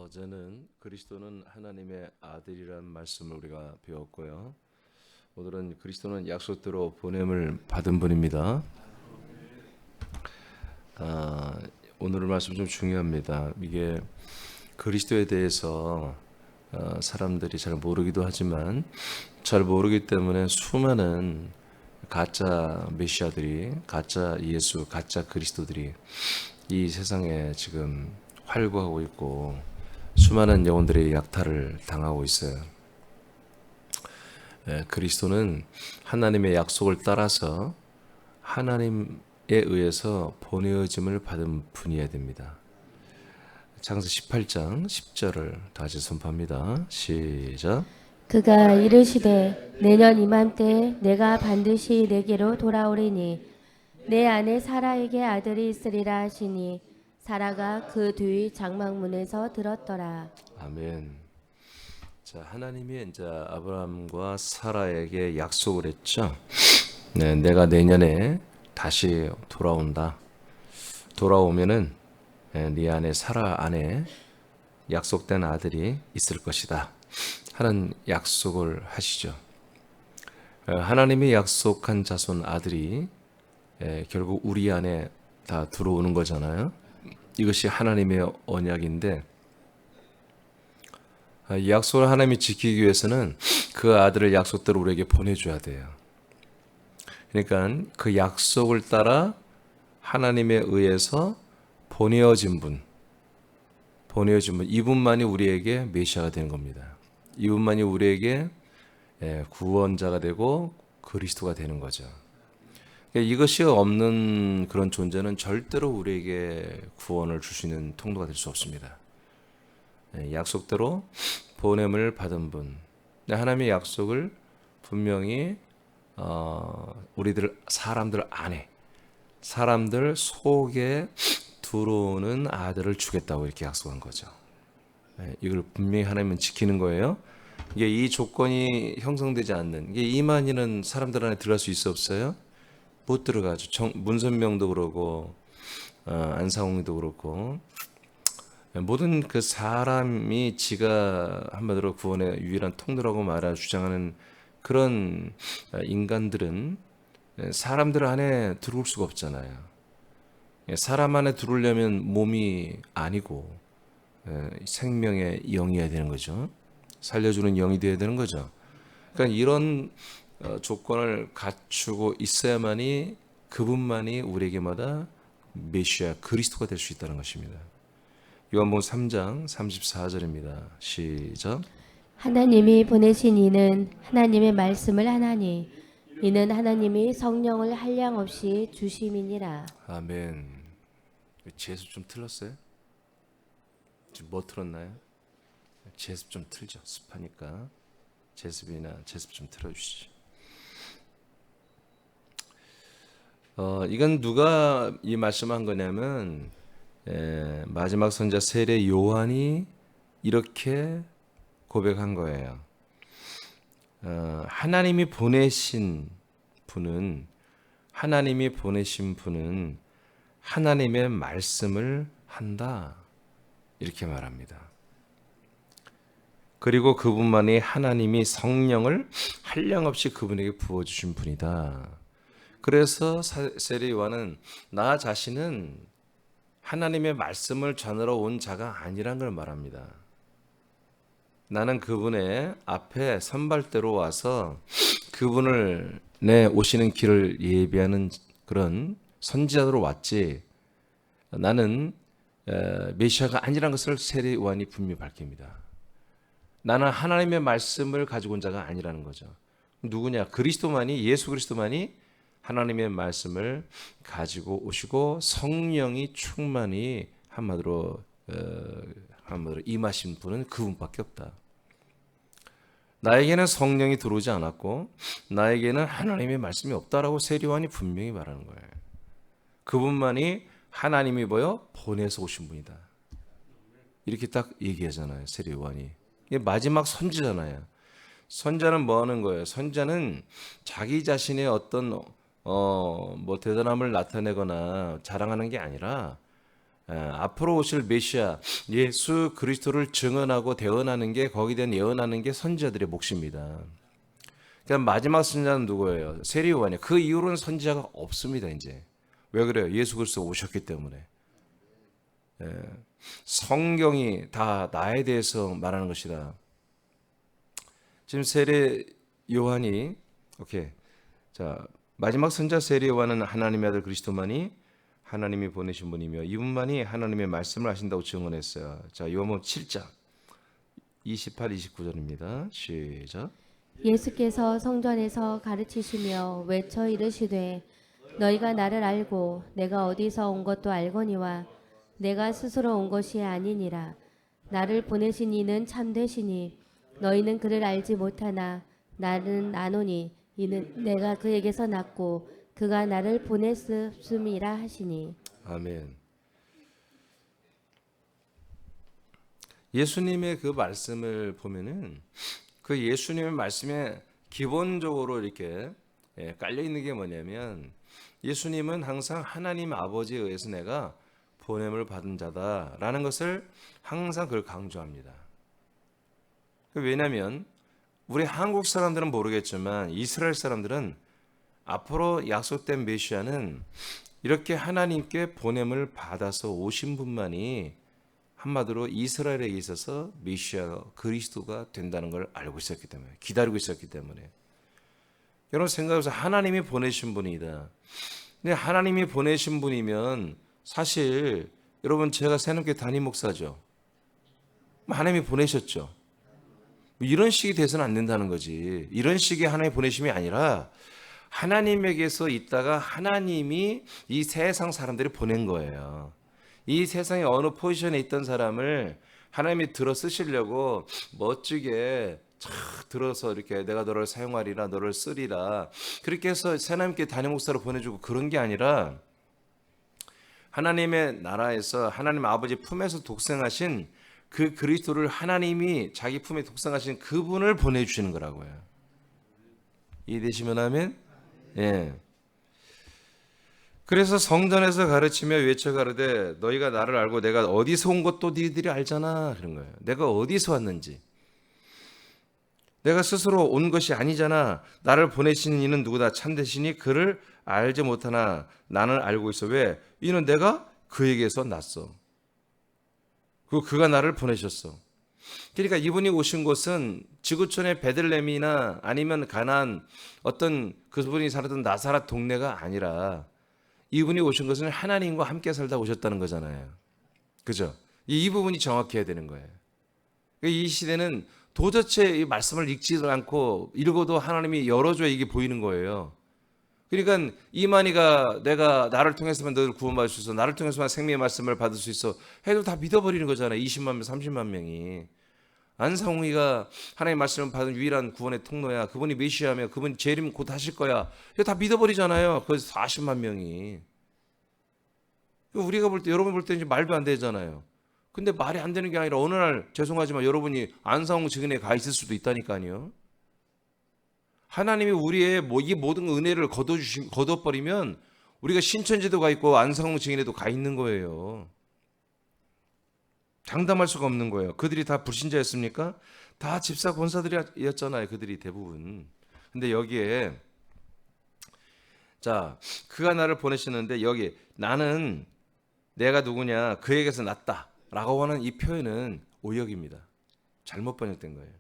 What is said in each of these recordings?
어제는 그리스도는 하나님의 아들이라는 말씀을 우리가 배웠고요. 오늘은 그리스도는 약속대로 보냄을 받은 분입니다. 오늘 말씀 좀 중요합니다. 이게 그리스도에 대해서 사람들이 잘 모르기도 하지만 잘 모르기 때문에 수많은 가짜 메시아들이, 가짜 예수, 가짜 그리스도들이 이 세상에 지금 활구하고 있고 수많은 영혼들이 약탈을 당하고 있어요. 그리스도는 하나님의 약속을 따라서 하나님에 의해서 보내어짐을 받은 분이어야 됩니다. 창세 18장 10절을 다시 선포합니다. 시작. 그가 이르시되 내년 이맘때에 내가 반드시 내게로 돌아오리니 내 안에 사라에게 아들이 있으리라 하시니 사라가 그 뒤 장막문에서 들었더라. 아멘. 자, 하나님이 이제 아브라함과 사라에게 약속을 했죠. 네, 내가 내년에 다시 돌아온다. 돌아오면은 네 안에 사라 안에 약속된 아들이 있을 것이다 하는 약속을 하시죠. 하나님이 약속한 자손 아들이 결국 우리 안에 다 들어오는 거잖아요. 이것이 하나님의 언약인데 이 약속을 하나님이 지키기 위해서는 그 아들을 약속대로 우리에게 보내줘야 돼요. 그러니까 그 약속을 따라 하나님에 의해서 보내어진 분, 이분만이 우리에게 메시아가 되는 겁니다. 이분만이 우리에게 구원자가 되고 그리스도가 되는 거죠. 이것이 없는 그런 존재는 절대로 우리에게 구원을 줄 수 있는 통로가 될 수 없습니다. 약속대로 보냄을 받은 분, 하나님의 약속을 분명히 우리들 사람들 안에, 사람들 속에 들어오는 아들을 주겠다고 이렇게 약속한 거죠. 이걸 분명히 하나님은 지키는 거예요. 이게 이 조건이 형성되지 않는, 이게 이만희는 사람들 안에 들어갈 수 있어 없어요? 못 들어가죠. 문선명도 그러고 안상홍도 그렇고 모든 그 사람이 지가 한마디로 구원의 유일한 통로라고 주장하는 그런 인간들은 사람들 안에 들어올 수가 없잖아요. 사람 안에 들어오려면 몸이 아니고 생명의 영이어야 되는 거죠. 살려주는 영이 되어야 되는 거죠. 그러니까 이런 조건을 갖추고 있어야만이 그분만이 우리에게마다 메시아 그리스도가 될 수 있다는 것입니다. 요한복음 3장 34절입니다. 시작. 하나님이 보내신 이는 하나님의 말씀을 하나니 이는 하나님이 성령을 한량없이 주심이니라. 아멘. 제습 좀 틀렸어요? 지금 뭐 틀었나요? 제습 좀 틀죠. 습하니까 제습이나 제습 좀 틀어주시죠. 이건 누가 이 말씀한 거냐면 마지막 선자 세례 요한이 이렇게 고백한 거예요. 하나님이 보내신 분은 하나님의 말씀을 한다 이렇게 말합니다. 그리고 그분만이 하나님이 성령을 한량없이 그분에게 부어주신 분이다. 그래서 세례 요한은 나 자신은 하나님의 말씀을 전하러 온 자가 아니란 걸 말합니다. 나는 그분의 앞에 선발대로 와서 그분을 내 오시는 길을 예비하는 그런 선지자로 왔지 나는 메시아가 아니란 것을 세례 요한이 분명히 밝힙니다. 나는 하나님의 말씀을 가지고 온 자가 아니라는 거죠. 누구냐? 예수 그리스도만이 하나님의 말씀을 가지고 오시고 성령이 충만히 한마디로 임하신 분은 그분밖에 없다. 나에게는 성령이 들어오지 않았고 나에게는 하나님의 말씀이 없다라고 세례 요한이 분명히 말하는 거예요. 그분만이 하나님이 보내서 오신 분이다. 이렇게 딱 얘기하잖아요. 세례 요한이. 이게 마지막 선지자잖아요. 선자는 뭐 하는 거예요? 선자는 자기 자신의 어떤 뭐 대단함을 나타내거나 자랑하는 게 아니라 앞으로 오실 메시아 예수 그리스도를 증언하고 대언하는 게, 거기에 대한 예언하는 게 선지자들의 몫입니다. 그러니까 마지막 선지자는 누구예요? 세례 요한이에요. 그 이후로는 선지자가 없습니다. 이제 왜 그래요? 예수 그리스도가 오셨기 때문에. 성경이 다 나에 대해서 말하는 것이다. 지금 세례 요한이 오케이. 자, 마지막 선지자 세례 요한은 하나님의 아들 그리스도만이 하나님이 보내신 분이며 이분만이 하나님의 말씀을 하신다고 증언했어요. 자, 요한복음 7장 28, 29절입니다. 시작. 예수께서 성전에서 가르치시며 외쳐 이르시되 너희가 나를 알고 내가 어디서 온 것도 알거니와 내가 스스로 온 것이 아니니라. 나를 보내신 이는 참되시니 너희는 그를 알지 못하나 나는 아노니 이는 내가 그에게서 났고 그가 나를 보냈음이라 하시니. 아멘. 예수님의 그 말씀을 보면은 그 예수님의 말씀에 기본적으로 이렇게 깔려 있는 게 뭐냐면, 예수님은 항상 하나님 아버지에 의해서 내가 보냄을 받은 자다라는 것을 항상 그걸 강조합니다. 왜냐하면 우리 한국 사람들은 모르겠지만 이스라엘 사람들은 앞으로 약속된 메시아는 이렇게 하나님께 보냄을 받아서 오신 분만이 한마디로 이스라엘에 있어서 메시아 그리스도가 된다는 걸 알고 있었기 때문에, 기다리고 있었기 때문에. 여러분 생각해보세요. 하나님이 보내신 분이다. 근데 하나님이 보내신 분이면 사실 여러분 제가 새롭게 담임 목사죠. 하나님이 보내셨죠. 이런 식이 돼서는 안 된다는 거지. 이런 식의 하나님의 보내심이 아니라 하나님에게서 있다가 하나님이 이 세상 사람들이 보낸 거예요. 이 세상의 어느 포지션에 있던 사람을 하나님이 들어 쓰시려고 멋지게 착 들어서 이렇게 내가 너를 사용하리라, 너를 쓰리라, 그렇게 해서 하나님께 담임 목사로 보내주고 그런 게 아니라 하나님의 나라에서 하나님 아버지 품에서 독생하신 그 그리스도를 하나님이 자기 품에 독생하신 그분을 보내주시는 거라고요. 이해되시면 아멘? 예. 그래서 성전에서 가르치며 외쳐 가르되 너희가 나를 알고 내가 어디서 온 것도 너희들이 알잖아, 그런 거예요. 내가 어디서 왔는지. 내가 스스로 온 것이 아니잖아. 나를 보내신 이는 누구다? 참되시니 그를 알지 못하나 나는 알고 있어. 왜? 이는 내가 그에게서 났어. 그가 나를 보내셨어. 그러니까 이분이 오신 곳은 지구촌의 베들레헴이나 아니면 가나안 어떤 그분이 살았던 나사렛 동네가 아니라 이분이 오신 것은 하나님과 함께 살다 오셨다는 거잖아요. 그죠? 이 부분이 정확해야 되는 거예요. 이 시대는 도대체 이 말씀을 읽지도 않고 읽어도 하나님이 열어줘야 이게 보이는 거예요. 그러니까 이만희가 내가 나를 통해서만 너를 구원받을 수 있어, 나를 통해서만 생명의 말씀을 받을 수 있어 해도 다 믿어버리는 거잖아요. 20만 명, 30만 명이. 안상홍이가 하나님의 말씀을 받은 유일한 구원의 통로야, 그분이 메시아며 그분이 재림 곧 하실 거야, 이거 다 믿어버리잖아요. 그래서 40만 명이. 우리가 볼 때, 여러분 볼 때 이제 말도 안 되잖아요. 근데 말이 안 되는 게 아니라 어느 날 죄송하지만 여러분이 안상홍 증인에 가 있을 수도 있다니까요. 하나님이 우리의 이 모든 은혜를 거둬버리면 우리가 신천지도 가 있고 안상홍 증인에도 가 있는 거예요. 장담할 수가 없는 거예요. 그들이 다 불신자였습니까? 다 집사 권사들이었잖아요. 그들이 대부분. 근데 여기에 자, 그가 나를 보내시는데 여기 나는 내가 누구냐, 그에게서 났다 라고 하는 이 표현은 오역입니다. 잘못 번역된 거예요.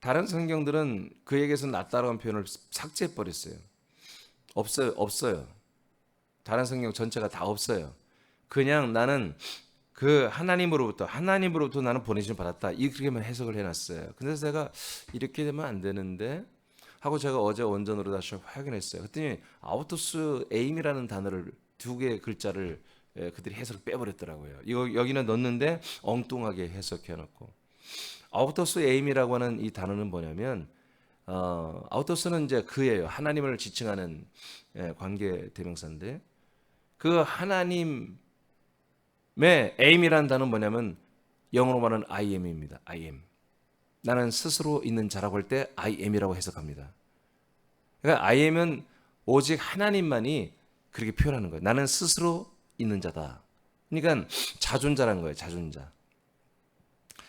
다른 성경들은 그에게서 났다라고 하는 표현을 삭제해버렸어요. 없어요. 다른 성경 전체가 다 없어요. 그냥 나는 그 하나님으로부터 나는 보내심을 받았다, 이렇게만 해석을 해놨어요. 근데 제가 이렇게 되면 안 되는데 하고 제가 어제 원전으로 다시 확인했어요. 그랬더니 아우토스 에임이라는 단어를, 두 개의 글자를 그들이 해석을 빼버렸더라고요. 이거 여기는 넣는데 엉뚱하게 해석해놓고. 아우토스 에임이라고 하는 이 단어는 뭐냐면 아우토스는 이제 그예요. 하나님을 지칭하는 관계 대명사인데, 그 하나님의 aim이라는 단어는 뭐냐면 영어로 말하는 I am입니다. I am. 나는 스스로 있는 자라고 할 때 I am이라고 해석합니다. 그러니까 I am은 오직 하나님만이 그렇게 표현하는 거예요. 나는 스스로 있는 자다. 그러니까 자존자라는 거예요. 자존자.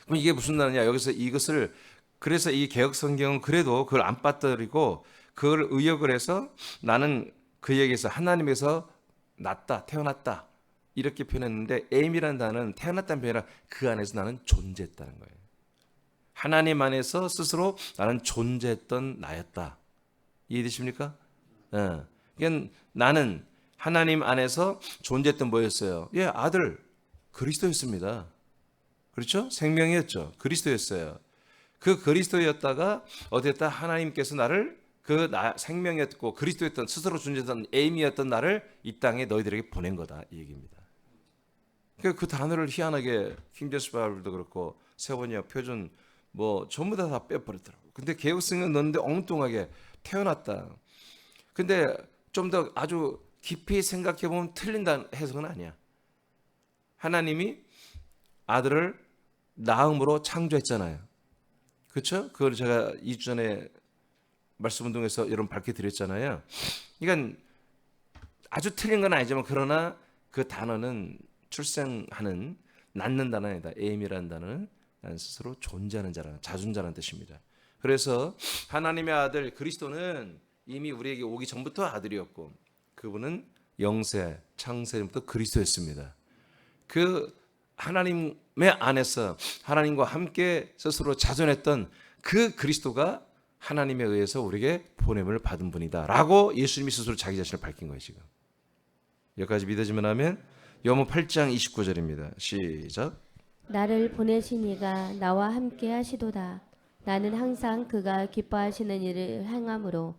그럼 이게 무슨 말이냐? 여기서 이것을 그래서 이 개혁 성경은 그래도 그걸 안 빠뜨리고 그걸 의역을 해서 나는 그에게서 하나님에서 났다, 태어났다 이렇게 표현했는데 에임이라는 단어는 태어났다는 표현이 아니라 그 안에서 나는 존재했다는 거예요. 하나님 안에서 스스로 나는 존재했던 나였다. 이해되십니까? 그러니까 나는 하나님 안에서 존재했던 뭐였어요? 예, 아들 그리스도였습니다. 그렇죠? 생명이었죠. 그리스도였어요. 그 그리스도였다가 어땠다? 하나님께서 나를 생명이었고 그리스도였던 스스로 존재했던 에임이었던 나를 이 땅에 너희들에게 보낸 거다 이 얘기입니다. 그 단어를 희한하게 킹제스 바이블도 그렇고 세번역 표준 뭐 전부 다 빼버렸더라고. 근데 개혁성경 넣는데 엉뚱하게 태어났다. 근데 좀 더 아주 깊이 생각해 보면 틀린다는 해석은 아니야. 하나님이 아들을 낳음으로 창조했잖아요. 그렇죠? 그걸 제가 2주 전에 말씀 운동에서 여러분 밝혀드렸잖아요. 그러니까 아주 틀린 건 아니지만 그러나 그 단어는 출생하는 낳는다는 아니다. 에임이라는 단어는 나는 스스로 존재하는 자라는 자존자라는 뜻입니다. 그래서 하나님의 아들 그리스도는 이미 우리에게 오기 전부터 아들이었고 그분은 영세 창세부터 그리스도였습니다. 그 하나님의 안에서 하나님과 함께 스스로 자존했던 그 그리스도가 하나님에 의해서 우리에게 보냄을 받은 분이다 라고 예수님이 스스로 자기 자신을 밝힌 거예요. 지금 여기까지 믿어지면 하면 요한복음 8장 29절입니다. 시작. 나를 보내신 이가 나와 함께 하시도다. 나는 항상 그가 기뻐하시는 일을 행함으로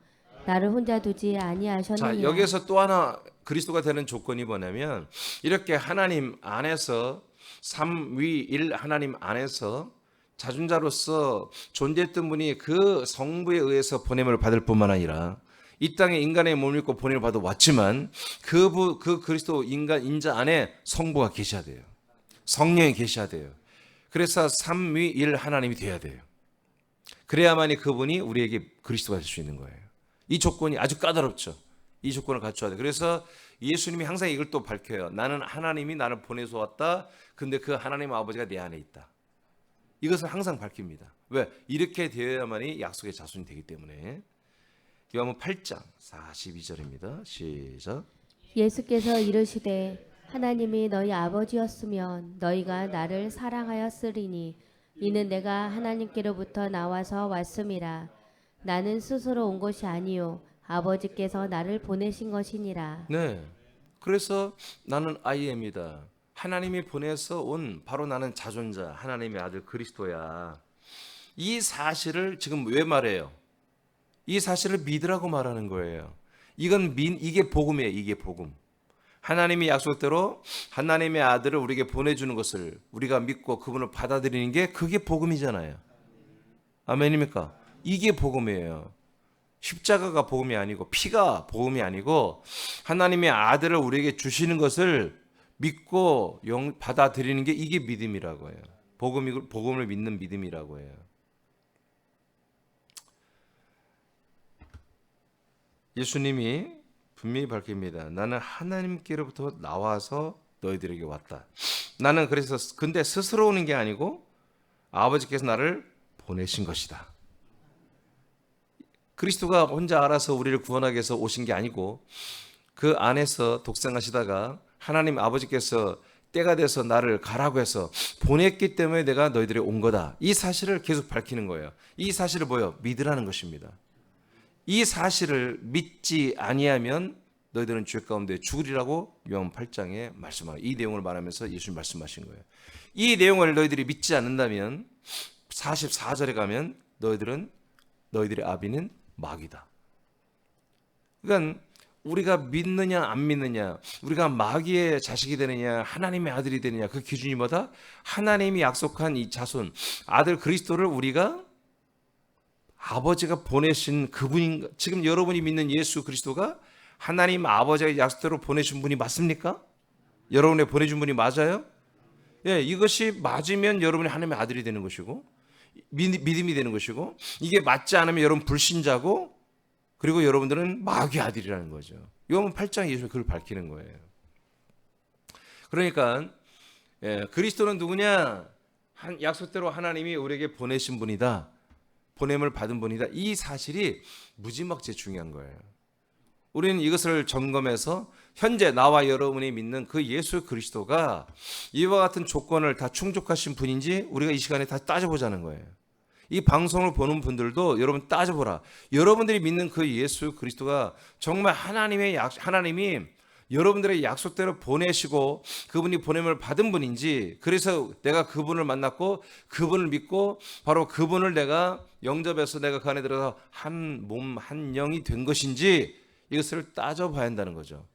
나를 혼자 두지 아니하셨느니라. 자, 여기에서 또 하나 그리스도가 되는 조건이 뭐냐면 이렇게 하나님 안에서 삼위일 하나님 안에서 자존자로서 존재했던 분이 그 성부에 의해서 보냄을 받을 뿐만 아니라 이 땅에 인간의 몸을 입고 보냄을 받아 왔지만 그 그리스도 인자 안에 성부가 계셔야 돼요. 성령이 계셔야 돼요. 그래서 삼위일 하나님이 돼야 돼요. 그래야만이 그분이 우리에게 그리스도가 될 수 있는 거예요. 이 조건이 아주 까다롭죠. 이 조건을 갖춰야 돼요. 그래서 예수님이 항상 이걸 또 밝혀요. 나는 하나님이 나를 보내서 왔다. 근데 그 하나님 아버지가 내 안에 있다. 이것을 항상 밝힙니다. 왜? 이렇게 되어야만이 약속의 자손이 되기 때문에. 요한복음 8장 42절입니다. 시작. 예수께서 이르시되 하나님이 너희 아버지였으면 너희가 나를 사랑하였으리니 이는 내가 하나님께로부터 나와서 왔음이라. 나는 스스로 온 것이 아니요 아버지께서 나를 보내신 것이니라. 네. 그래서 나는 I am이다. 하나님이 보내서 온 바로 나는 자존자, 하나님의 아들 그리스도야. 이 사실을 지금 왜 말해요? 이 사실을 믿으라고 말하는 거예요. 이게 복음이에요. 이게 복음. 하나님이 약속대로 하나님의 아들을 우리에게 보내주는 것을 우리가 믿고 그분을 받아들이는 게 그게 복음이잖아요. 아멘입니까? 이게 복음이에요. 십자가가 복음이 아니고 피가 복음이 아니고 하나님의 아들을 우리에게 주시는 것을 믿고 받아들이는 게 이게 믿음이라고 해요. 복음을 믿는 믿음이라고 해요. 예수님이 분명히 밝힙니다. 나는 하나님께로부터 나와서 너희들에게 왔다. 나는 그래서 근데 스스로 오는 게 아니고 아버지께서 나를 보내신 것이다. 그리스도가 혼자 알아서 우리를 구원하기 위해서 오신 게 아니고 그 안에서 독생하시다가 하나님 아버지께서 때가 돼서 나를 가라고 해서 보냈기 때문에 내가 너희들이 온 거다. 이 사실을 계속 밝히는 거예요. 이 사실을 믿으라는 것입니다. 이 사실을 믿지 아니하면 너희들은 죄 가운데 죽으리라고 요한복음 8장에 말씀하고 이 내용을 말하면서 예수님 말씀하신 거예요. 이 내용을 너희들이 믿지 않는다면 44절에 가면 너희들의 아비는 마귀다. 그러니까 우리가 믿느냐 안 믿느냐, 우리가 마귀의 자식이 되느냐 하나님의 아들이 되느냐 그 기준이 뭐다? 하나님이 약속한 이 자손 아들 그리스도를 우리가 아버지가 보내신 그분인, 지금 여러분이 믿는 예수 그리스도가 하나님 아버지의 약속대로 보내신 분이 맞습니까? 여러분의 보내준 분이 맞아요? 예, 이것이 맞으면 여러분이 하나님의 아들이 되는 것이고 믿음이 되는 것이고, 이게 맞지 않으면 여러분 불신자고 그리고 여러분들은 마귀의 아들이라는 거죠. 요한 8장 예수가 그걸 밝히는 거예요. 그러니까 그리스도는 누구냐? 약속대로 하나님이 우리에게 보내신 분이다. 보냄을 받은 분이다. 이 사실이 무지막지에 중요한 거예요. 우리는 이것을 점검해서 현재 나와 여러분이 믿는 그 예수 그리스도가 이와 같은 조건을 다 충족하신 분인지 우리가 이 시간에 다 따져보자는 거예요. 이 방송을 보는 분들도 여러분 따져보라. 여러분들이 믿는 그 예수 그리스도가 정말 하나님이 여러분들의 약속대로 보내시고 그분이 보냄을 받은 분인지, 그래서 내가 그분을 만났고 그분을 믿고 바로 그분을 내가 영접해서 내가 그 안에 들어서 한 몸 한 영이 된 것인지 이것을 따져봐야 한다는 거죠.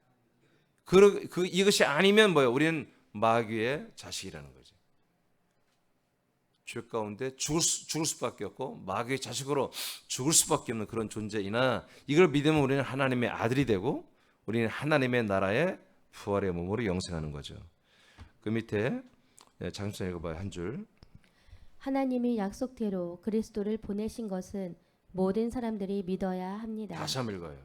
이것이 아니면 뭐예요? 우리는 마귀의 자식이라는 거죠. 죄 가운데 죽을 수밖에 없고 마귀의 자식으로 죽을 수밖에 없는 그런 존재이나, 이걸 믿으면 우리는 하나님의 아들이 되고 우리는 하나님의 나라의 부활의 몸으로 영생하는 거죠. 그 밑에 잠시 읽어봐요. 한 줄. 하나님이 약속대로 그리스도를 보내신 것은 모든 사람들이 믿어야 합니다. 다시 한번 읽어요.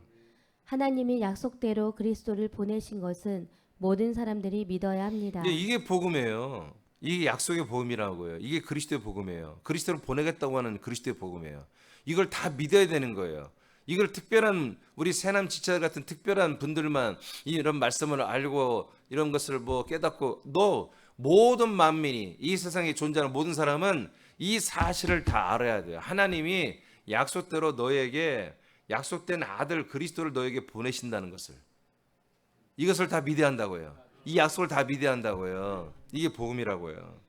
하나님이 약속대로 그리스도를 보내신 것은 모든 사람들이 믿어야 합니다. 이게 복음이에요. 이게 약속의 복음이라고요. 이게 그리스도의 복음이에요. 그리스도를 보내겠다고 하는 그리스도의 복음이에요. 이걸 다 믿어야 되는 거예요. 이걸 특별한 우리 새남 지체들 같은 특별한 분들만 이런 말씀을 알고 이런 것을 깨닫고, 모든 만민이, 이 세상에 존재하는 모든 사람은 이 사실을 다 알아야 돼요. 하나님이 약속대로 너에게 약속된 아들 그리스도를 너에게 보내신다는 것을, 이것을 다 믿어야 한다고요. 이 약속을 다 믿어야 한다고요. 이게 복음이라고요.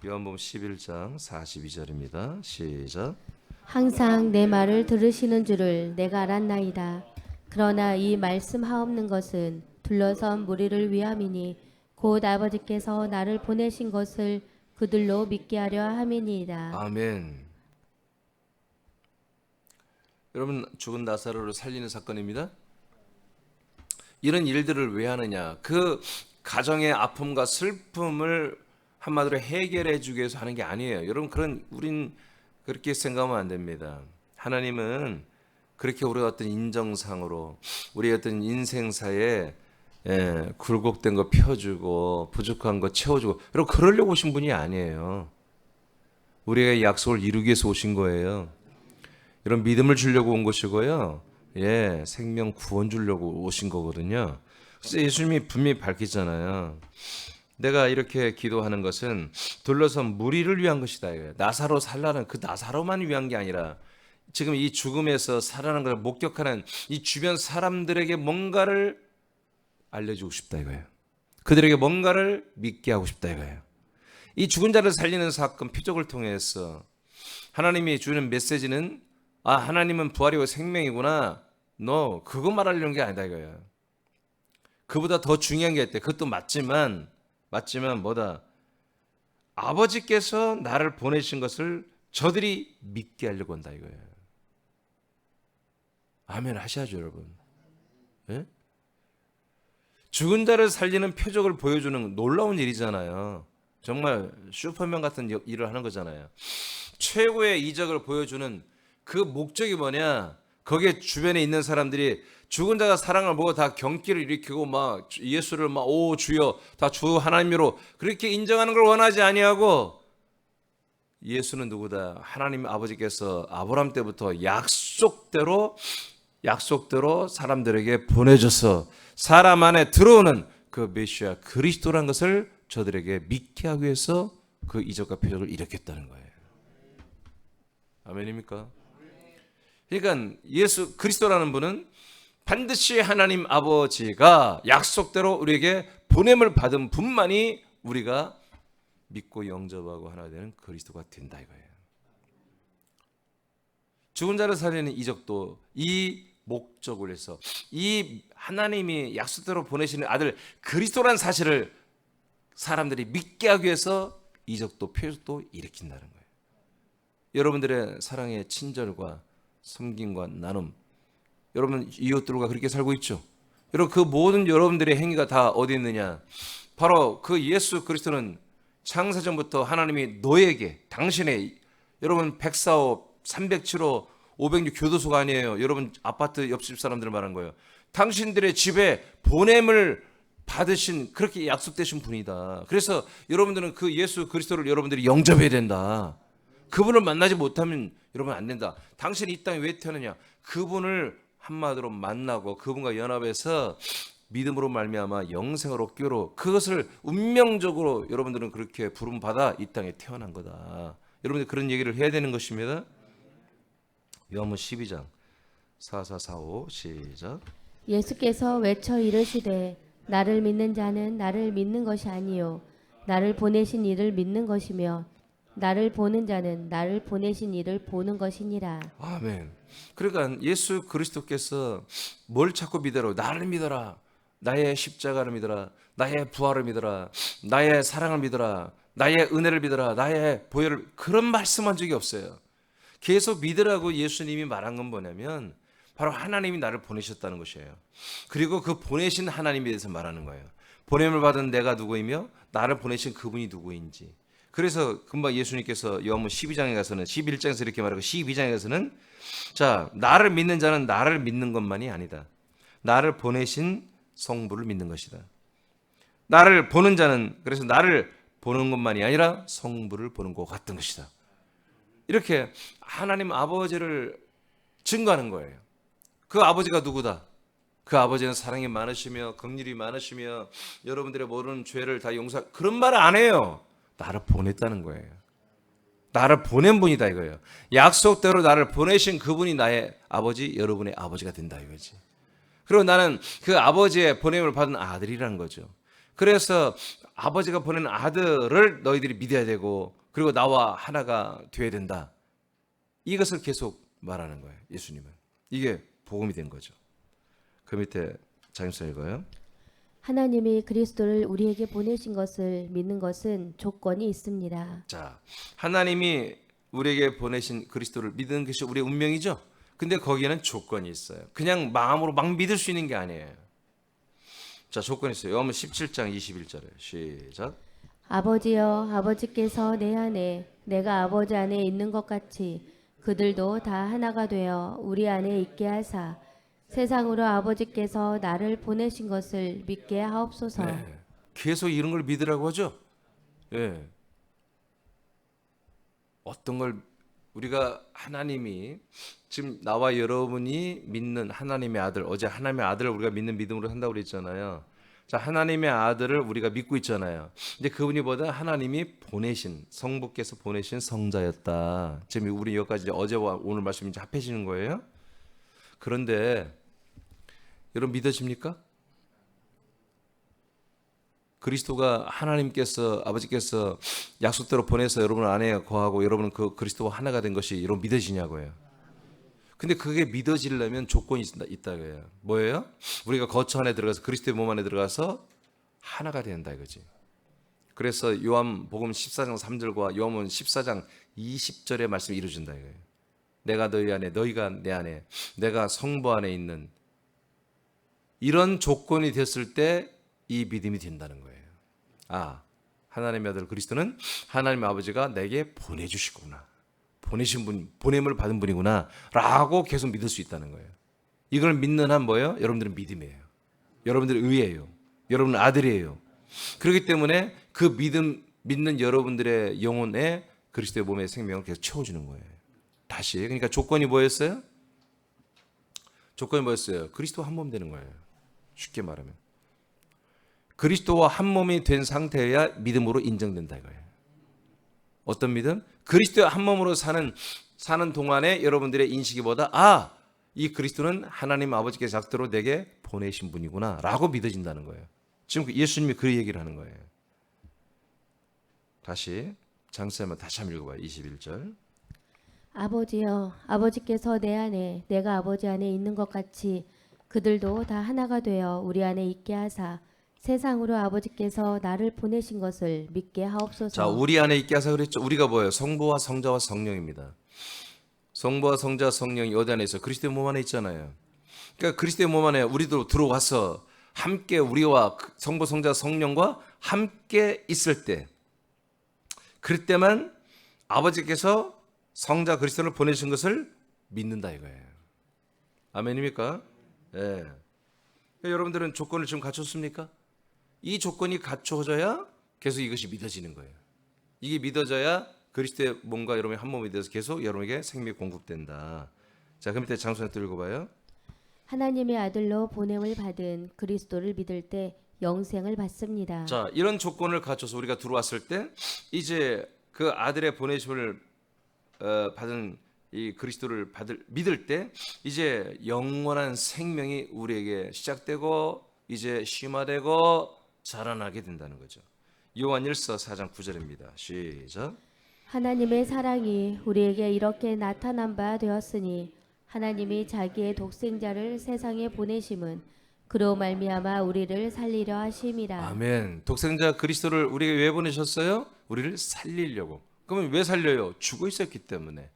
요한복음 11장 42절입니다. 시작. 항상 내 말을 들으시는 줄을 내가 알았나이다. 그러나 이 말씀하옵는 것은 둘러선 무리를 위함이니 곧 아버지께서 나를 보내신 것을 그들로 믿게 하려 함이니이다. 아멘. 여러분, 죽은 나사로를 살리는 사건입니다. 이런 일들을 왜 하느냐? 그 가정의 아픔과 슬픔을 한마디로 해결해 주기 위해서 하는 게 아니에요. 여러분, 우린 그렇게 생각하면 안 됩니다. 하나님은 그렇게 우리가 어떤 인정상으로 우리의 어떤 인생사에 굴곡된 거 펴주고 부족한 거 채워주고, 여러분, 그러려고 오신 분이 아니에요. 우리의 약속을 이루기 위해서 오신 거예요. 이런 믿음을 주려고 온 것이고요. 생명 구원 주려고 오신 거거든요. 그래서 예수님이 분명히 밝히잖아요. 내가 이렇게 기도하는 것은 둘러선 무리를 위한 것이다. 나사로 살라는 그 나사로만 위한 게 아니라 지금 이 죽음에서 살아나는 것을 목격하는 이 주변 사람들에게 뭔가를 알려주고 싶다 이거예요. 그들에게 뭔가를 믿게 하고 싶다 이거예요. 이 죽은 자를 살리는 사건 표적을 통해서 하나님이 주는 메시지는, 하나님은 부활이고 생명이구나. 너 그거 말하려는 게 아니다 이거예요. 그보다 더 중요한 게 있대. 그것도 맞지만 뭐다? 아버지께서 나를 보내신 것을 저들이 믿게 하려고 한다 이거예요. 아멘 하셔야죠 여러분. 예? 죽은 자를 살리는 표적을 보여주는 놀라운 일이잖아요. 정말 슈퍼맨 같은 일을 하는 거잖아요. 최고의 이적을 보여주는 그 목적이 뭐냐? 거기에 주변에 있는 사람들이 죽은 자가 사랑을 보고 다 경기를 일으키고 막 예수를 오 주여 다 주 하나님으로 그렇게 인정하는 걸 원하지 아니하고, 예수는 누구다? 하나님 아버지께서 아브라함 때부터 약속대로 사람들에게 보내줘서 사람 안에 들어오는 그 메시아 그리스도란 것을 저들에게 믿게 하기 위해서 그 이적과 표적을 일으켰다는 거예요. 아멘입니까? 그러니까 예수 그리스도라는 분은 반드시 하나님 아버지가 약속대로 우리에게 보냄을 받은 분만이 우리가 믿고 영접하고 하나 되는 그리스도가 된다 이거예요. 죽은 자를 살리는 이적도 이 목적을 해서, 이 하나님이 약속대로 보내시는 아들 그리스도라는 사실을 사람들이 믿게 하기 위해서 이적도 표적도 일으킨다는 거예요. 여러분들의 사랑의 친절과 섬김과 나눔, 여러분 이웃들과 그렇게 살고 있죠. 여러분 그 모든 여러분들의 행위가 다 어디 있느냐? 바로 그 예수 그리스도는 창세전부터 하나님이 너에게, 당신의, 여러분 104호 307호 506 교도소가 아니에요. 여러분 아파트 옆집 사람들 말하는 거예요. 당신들의 집에 보냄을 받으신 그렇게 약속되신 분이다. 그래서 여러분들은 그 예수 그리스도를 여러분들이 영접해야 된다. 그분을 만나지 못하면 여러분 안 된다. 당신이 이 땅에 왜 태어나냐? 그분을 한마디로 만나고 그분과 연합해서 믿음으로 말미암아 영생을 얻기로 그것을 운명적으로 여러분들은 그렇게 부름받아 이 땅에 태어난 거다. 여러분들 그런 얘기를 해야 되는 것입니다. 요한복음 12장 4445 시작. 예수께서 외쳐 이르시되 나를 믿는 자는 나를 믿는 것이 아니요 나를 보내신 이를 믿는 것이며 나를 보는 자는 나를 보내신 이를 보는 것이니라. 아멘. 그러니까 예수 그리스도께서 뭘 자꾸 믿으라고? 나를 믿어라. 나의 십자가를 믿어라. 나의 부활을 믿어라. 나의 사랑을 믿어라. 나의 은혜를 믿어라. 나의 보혈을 그런 말씀한 적이 없어요. 계속 믿으라고 예수님이 말한 건 뭐냐면 바로 하나님이 나를 보내셨다는 것이에요. 그리고 그 보내신 하나님에 대해서 말하는 거예요. 보냄을 받은 내가 누구이며 나를 보내신 그분이 누구인지. 그래서 금방 예수님께서 요한복음 12장에 가서는 11장에서 이렇게 말하고 12장에 가서는 자, 나를 믿는 자는 나를 믿는 것만이 아니다. 나를 보내신 성부를 믿는 것이다. 나를 보는 자는 그래서 나를 보는 것만이 아니라 성부를 보는 것 같은 것이다. 이렇게 하나님 아버지를 증거하는 거예요. 그 아버지가 누구다? 그 아버지는 사랑이 많으시며 긍휼이 많으시며 여러분들의 모든 죄를 다 용서 그런 말을 안 해요. 나를 보냈다는 거예요. 나를 보낸 분이다 이거예요. 약속대로 나를 보내신 그분이 나의 아버지, 여러분의 아버지가 된다 이거지. 그리고 나는 그 아버지의 보냄을 받은 아들이라는 거죠. 그래서 아버지가 보낸 아들을 너희들이 믿어야 되고 그리고 나와 하나가 되어야 된다. 이것을 계속 말하는 거예요. 예수님은. 이게 복음이 된 거죠. 그 밑에 장님서 읽어요. 하나님이 그리스도를 우리에게 보내신 것을 믿는 것은 조건이 있습니다. 자, 하나님이 우리에게 보내신 그리스도를 믿는 것이 우리의 운명이죠. 근데 거기에는 조건이 있어요. 그냥 마음으로 막 믿을 수 있는 게 아니에요. 자, 조건이 있어요. 요한복음 17장 21절에 시작. 아버지여 아버지께서 내 안에 내가 아버지 안에 있는 것 같이 그들도 다 하나가 되어 우리 안에 있게 하사 세상으로 아버지께서 나를 보내신 것을 믿게 하옵소서. 네. 계속 이런 걸 믿으라고 하죠. 예. 어떤 걸 우리가 하나님이 지금 나와 여러분이 믿는 하나님의 아들, 어제 하나님의 아들을 우리가 믿는 믿음으로 산다고 그랬잖아요. 자, 하나님의 아들을 우리가 믿고 있잖아요. 근데 그분이 보다 하나님이 보내신 성부께서 보내신 성자였다. 지금 우리 여기까지 어제와 오늘 말씀이 이제 합해지는 거예요. 그런데 여러분 믿어집니까? 그리스도가 하나님께서 아버지께서 약속대로 보내서 여러분 안에 거하고 여러분은 그 그리스도와 하나가 된 것이 여러분 믿어지냐고요. 근데 그게 믿어지려면 조건이 있다고요. 뭐예요? 우리가 거처 안에 들어가서 그리스도의 몸 안에 들어가서 하나가 된다 이거지. 그래서 요한복음 14장 3절과 요한복음 14장 20절의 말씀이 이루어진다 이거예요. 내가 너희 안에 너희가 내 안에 내가 성부 안에 있는 이런 조건이 됐을 때 이 믿음이 된다는 거예요. 아, 하나님의 아들 그리스도는 하나님 아버지가 내게 보내주시구나. 보내신 분, 보냄을 받은 분이구나 라고 계속 믿을 수 있다는 거예요. 이걸 믿는 한 뭐예요? 여러분들은 믿음이에요. 여러분들은 의예요. 여러분은 아들이에요. 그렇기 때문에 그 믿는 여러분들의 영혼에 그리스도의 몸의 생명을 계속 채워주는 거예요. 다시 그러니까 조건이 뭐였어요? 조건이 뭐였어요? 그리스도와 한 몸 되는 거예요. 쉽게 말하면 그리스도와 한 몸이 된 상태여야 믿음으로 인정된다 이거예요. 어떤 믿음? 그리스도와 한 몸으로 사는 동안에 여러분들의 인식이 뭐다? 이 그리스도는 하나님 아버지께서 약대로 내게 보내신 분이구나 라고 믿어진다는 거예요. 지금 예수님이 그 얘기를 하는 거예요. 다시 장쌤은 다시 한번 읽어봐요. 21절. 아버지여 아버지께서 내 안에 내가 아버지 안에 있는 것 같이 그들도 다 하나가 되어 우리 안에 있게 하사 세상으로 아버지께서 나를 보내신 것을 믿게 하옵소서. 자, 우리 안에 있게 하사 그랬죠. 우리가 뭐예요? 성부와 성자와 성령입니다. 성부와 성자 성령이 어디 안에 있어요? 그리스도의 몸 안에 있잖아요. 그러니까 그리스도의 몸 안에 우리도 들어와서 함께 우리와 성부 성자 성령과 함께 있을 때 그럴 때만 아버지께서 성자 그리스도를 보내신 것을 믿는다 이거예요. 아멘입니까? 예. 여러분들은 조건을 지금 갖췄습니까? 이 조건이 갖춰져야 계속 이것이 믿어지는 거예요. 이게 믿어져야 그리스도의 몸과 여러분이 한 몸이 되어서 계속 여러분에게 생명이 공급된다. 자, 그 밑에 장소에 또 읽어봐요. 하나님의 아들로 보냄을 받은 그리스도를 믿을 때 영생을 받습니다. 자, 이런 조건을 갖춰서 우리가 들어왔을 때 이제 그 아들의 보내심을 받은 이 그리스도를 믿을 때 이제 영원한 생명이 우리에게 시작되고 이제 심화되고 자라나게 된다는 거죠. 요한일서 4장 9절입니다. 시작. 하나님의 사랑이 우리에게 이렇게 나타난 바 되었으니 하나님이 자기의 독생자를 세상에 보내심은 그로 말미암아 우리를 살리려 하심이라. 아멘. 독생자 그리스도를 우리에게 왜 보내셨어요? 우리를 살리려고. 그러면 왜 살려요? 죽어 있었기 때문에.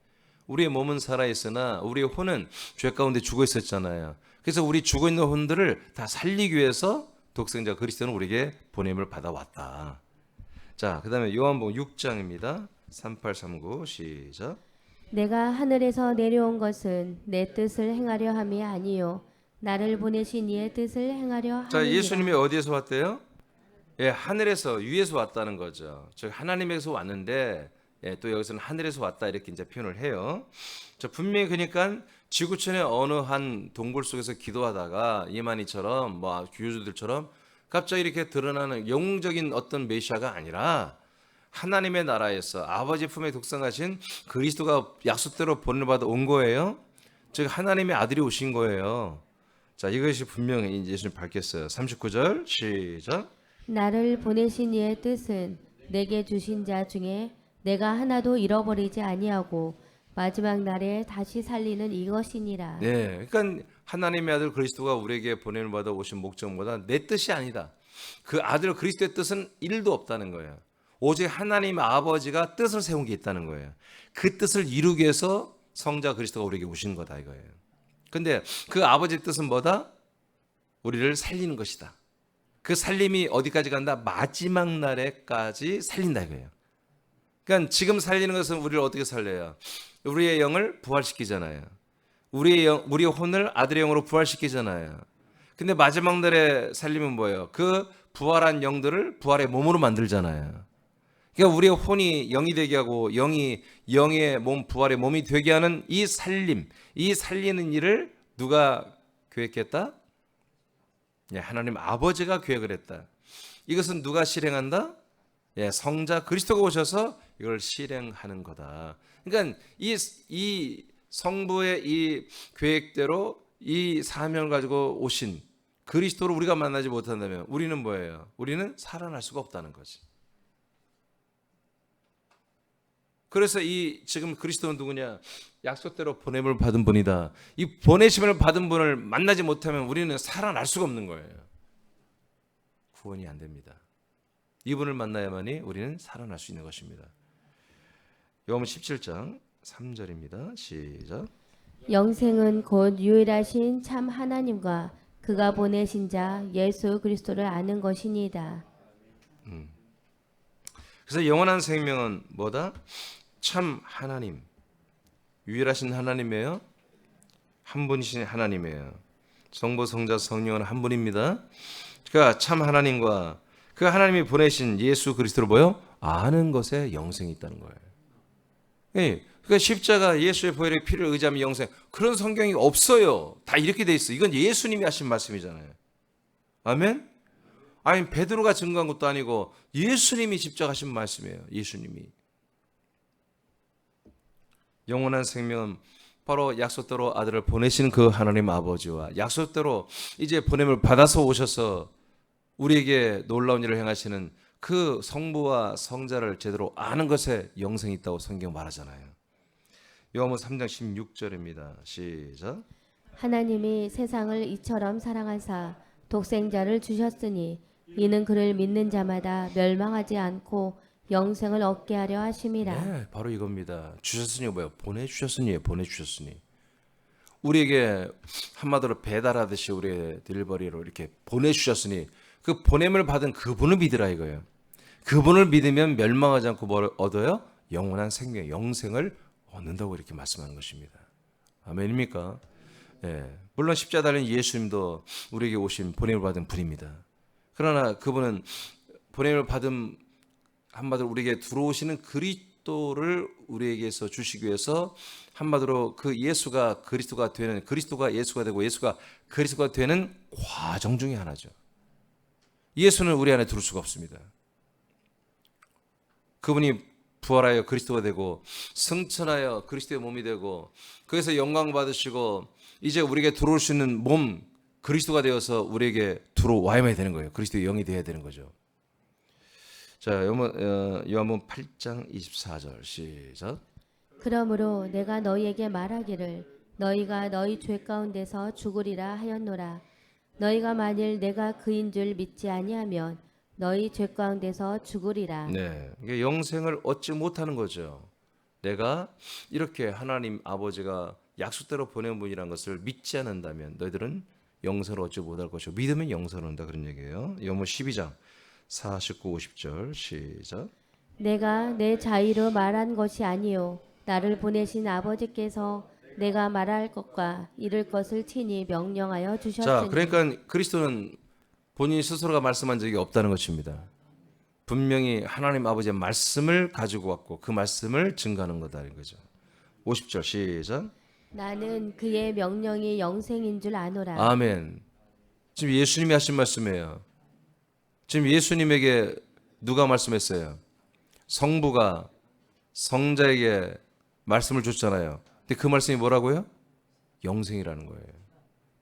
우리의 몸은 살아있으나 우리의 혼은 죄 가운데 죽어 있었잖아요. 그래서 우리 죽어 있는 혼들을 다 살리기 위해서 독생자 그리스도는 우리에게 보냄을 받아왔다. 자, 그 다음에 요한복음 6장입니다. 3839 시작. 내가 하늘에서 내려온 것은 내 뜻을 행하려 함이 아니요 나를 보내신 이의 뜻을 행하려 함이니라. 자, 예수님이 어디에서 왔대요? 예, 하늘에서 위에서 왔다는 거죠. 즉 하나님에서 왔는데 예, 또 여기서는 하늘에서 왔다 이렇게 이제 표현을 해요. 자, 분명히 그러니까 지구촌의 어느 한 동굴 속에서 기도하다가 이만희처럼 뭐 교주들처럼 갑자기 이렇게 드러나는 영웅적인 어떤 메시아가 아니라 하나님의 나라에서 아버지 품에 독생하신 그리스도가 약속대로 보냄을 받아 온 거예요. 즉 하나님의 아들이 오신 거예요. 자, 이것이 분명히 이제 예수님 밝혔어요. 39절 시작. 나를 보내신 이의 뜻은 내게 주신 자 중에 내가 하나도 잃어버리지 아니하고 마지막 날에 다시 살리는 이것이니라. 네, 그러니까 하나님의 아들 그리스도가 우리에게 보냄을 받아 오신 목적보다 내 뜻이 아니다. 그 아들 그리스도의 뜻은 1도 없다는 거예요. 오직 하나님 아버지가 뜻을 세운 게 있다는 거예요. 그 뜻을 이루기 위해서 성자 그리스도가 우리에게 오신 거다 이거예요. 근데 그 아버지의 뜻은 뭐다? 우리를 살리는 것이다. 그 살림이 어디까지 간다? 마지막 날에까지 살린다 이거예요. 그러니까 지금 살리는 것은 우리를 어떻게 살려요? 우리의 영을 부활시키잖아요. 우리의 혼을 아들의 영으로 부활시키잖아요. 근데 마지막 날에 살리면 뭐예요? 그 부활한 영들을 부활의 몸으로 만들잖아요. 그러니까 우리의 혼이 영이 되게 하고 영이 영의 몸, 부활의 몸이 되게 하는 이 살림, 이 살리는 일을 누가 계획했다? 예, 하나님 아버지가 계획을 했다. 이것은 누가 실행한다? 예, 성자 그리스도가 오셔서 이걸 실행하는 거다. 그러니까 이 성부의 이 계획대로 이 사명을 가지고 오신 그리스도를 우리가 만나지 못한다면 우리는 뭐예요? 우리는 살아날 수가 없다는 거지. 그래서 이 지금 그리스도는 누구냐? 약속대로 보냄을 받은 분이다. 이 보내심을 받은 분을 만나지 못하면 우리는 살아날 수가 없는 거예요. 구원이 안 됩니다. 이분을 만나야만이 우리는 살아날 수 있는 것입니다. 요한복음 17장 3절입니다. 시작. 영생은 곧 유일하신 참 하나님과 그가 보내신 자 예수 그리스도를 아는 것이니이다. 그래서 영원한 생명은 뭐다? 참 하나님, 유일하신 하나님이에요. 한 분이신 하나님이에요. 성부, 성자, 성령은 한 분입니다. 그러니까 참 하나님과 그 하나님이 보내신 예수 그리스도를 뭐요? 아는 것에 영생이 있다는 거예요. 예, 그러니까 십자가 예수의 보혈의 피를 의지하면 영생, 그런 성경이 없어요. 다 이렇게 돼 있어. 이건 예수님이 하신 말씀이잖아요. 아멘? 아니 베드로가 증거한 것도 아니고 예수님이 직접 하신 말씀이에요. 예수님이. 영원한 생명은 바로 약속대로 아들을 보내신 그 하나님 아버지와 약속대로 이제 보냄을 받아서 오셔서 우리에게 놀라운 일을 행하시는 그 성부와 성자를 제대로 아는 것에 영생이 있다고 성경 말하잖아요. 요한복음 3장 16절입니다. 시작. 하나님이 세상을 이처럼 사랑하사 독생자를 주셨으니 이는 그를 믿는 자마다 멸망하지 않고 영생을 얻게 하려 하심이라. 네, 바로 이겁니다. 주셨으니 뭐예요? 보내주셨으니, 보내주셨으니. 우리에게 한마디로 배달하듯이 우리의 딜버리로 이렇게 보내주셨으니 그 보냄을 받은 그분을 믿으라 이거예요. 그분을 믿으면 멸망하지 않고 뭘 얻어요? 영원한 생명, 영생을 얻는다고 이렇게 말씀하는 것입니다. 아멘입니까? 예. 물론 십자가 달린 예수님도 우리에게 오신 보냄을 받은 분입니다. 그러나 그분은 보냄을 받은 한마디로 우리에게 들어오시는 그리스도를 우리에게서 주시기 위해서 한마디로 그 예수가 그리스도가 되는, 그리스도가 예수가 되고 예수가 그리스도가 되는 과정 중에 하나죠. 예수는 우리 안에 들어올 수가 없습니다. 그분이 부활하여 그리스도가 되고 승천하여 그리스도의 몸이 되고 거기서 영광 받으시고 이제 우리에게 들어올 수 있는 몸 그리스도가 되어서 우리에게 들어와야만 되는 거예요. 그리스도의 영이 되어야 되는 거죠. 자, 요한복음 8장 24절 시작. 그러므로 내가 너희에게 말하기를 너희가 너희 죄 가운데서 죽으리라 하였노라. 너희가 만일 내가 그인 줄 믿지 아니하면 너희 죄 가운데서 죽으리라. 네, 이게 영생을 얻지 못하는 거죠. 내가 이렇게 하나님 아버지가 약속대로 보낸 분이라는 것을 믿지 않는다면 너희들은 영생을 얻지 못할 것이고 믿으면 영생을 얻는다 그런 얘기예요. 요한복음 12장 49, 50절 시작. 내가 내 자의로 말한 것이 아니요 나를 보내신 아버지께서 내가 말할 것과 이룰 것을 친히 명령하여 주셨으니. 자, 그러니까 그리스도는 본인 스스로가 말씀한 적이 없다는 것입니다. 분명히 하나님 아버지의 말씀을 가지고 왔고 그 말씀을 증거하는 거다는 거죠. 50절 시작. 나는 그의 명령이 영생인 줄 아노라. 아멘. 지금 예수님이 하신 말씀이에요. 지금 예수님에게 누가 말씀했어요? 성부가 성자에게 말씀을 줬잖아요. 근데 그 말씀이 뭐라고요? 영생이라는 거예요.